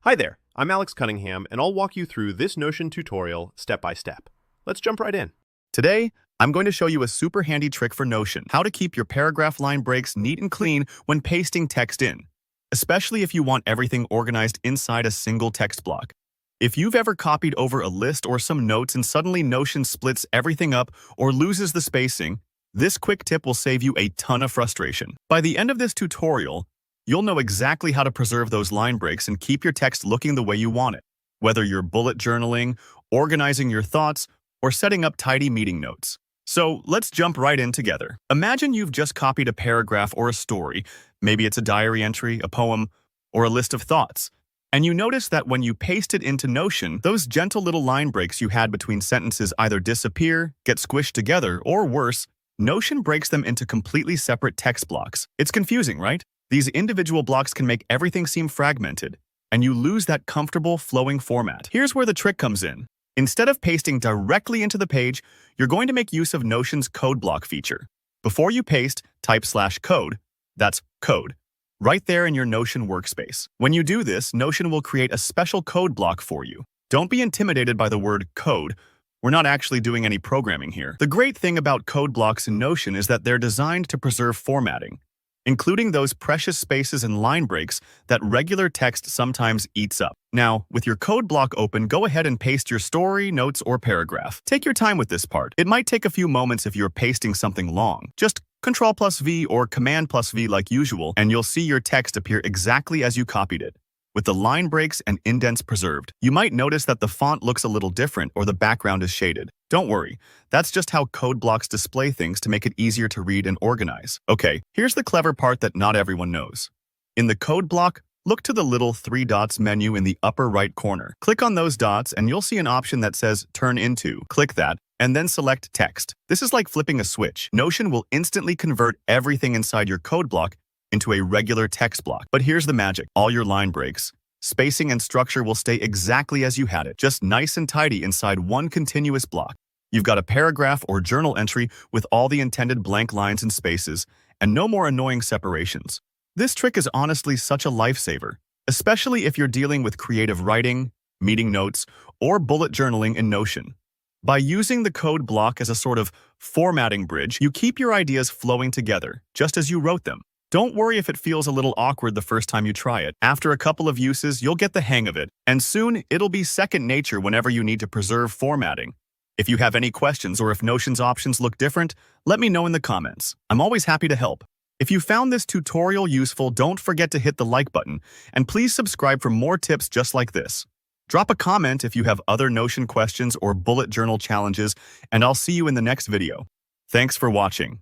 Hi there, I'm Alex Cunningham, and I'll walk you through this Notion tutorial step by step. Let's jump right in. Today, I'm going to show you a super handy trick for Notion, how to keep your paragraph line breaks neat and clean when pasting text in, especially if you want everything organized inside a single text block. If you've ever copied over a list or some notes and suddenly Notion splits everything up or loses the spacing, this quick tip will save you a ton of frustration. By the end of this tutorial, you'll know exactly how to preserve those line breaks and keep your text looking the way you want it, whether you're bullet journaling, organizing your thoughts, or setting up tidy meeting notes. So let's jump right in together. Imagine you've just copied a paragraph or a story, maybe it's a diary entry, a poem, or a list of thoughts, and you notice that when you paste it into Notion, those gentle little line breaks you had between sentences either disappear, get squished together, or worse, Notion breaks them into completely separate text blocks. It's confusing, right? These individual blocks can make everything seem fragmented, and you lose that comfortable, flowing format. Here's where the trick comes in. Instead of pasting directly into the page, you're going to make use of Notion's code block feature. Before you paste, type /code, that's code, right there in your Notion workspace. When you do this, Notion will create a special code block for you. Don't be intimidated by the word code. We're not actually doing any programming here. The great thing about code blocks in Notion is that they're designed to preserve formatting, including those precious spaces and line breaks that regular text sometimes eats up. Now, with your code block open, go ahead and paste your story, notes, or paragraph. Take your time with this part. It might take a few moments if you're pasting something long. Just Ctrl+V or Command+V like usual, and you'll see your text appear exactly as you copied it, with the line breaks and indents preserved. You might notice that the font looks a little different or the background is shaded. Don't worry, that's just how code blocks display things to make it easier to read and organize. Okay, here's the clever part that not everyone knows. In the code block, look to the little 3 dots menu in the upper right corner. Click on those dots and you'll see an option that says Turn Into. Click that, and then select Text. This is like flipping a switch. Notion will instantly convert everything inside your code block into a regular text block. But here's the magic. All your line breaks, spacing and structure will stay exactly as you had it, just nice and tidy inside one continuous block. You've got a paragraph or journal entry with all the intended blank lines and spaces, and no more annoying separations. This trick is honestly such a lifesaver, especially if you're dealing with creative writing, meeting notes, or bullet journaling in Notion. By using the code block as a sort of formatting bridge, you keep your ideas flowing together, just as you wrote them. Don't worry if it feels a little awkward the first time you try it. After a couple of uses, you'll get the hang of it, and soon it'll be second nature whenever you need to preserve formatting. If you have any questions or if Notion's options look different, let me know in the comments. I'm always happy to help. If you found this tutorial useful, don't forget to hit the like button, and please subscribe for more tips just like this. Drop a comment if you have other Notion questions or bullet journal challenges, and I'll see you in the next video. Thanks for watching.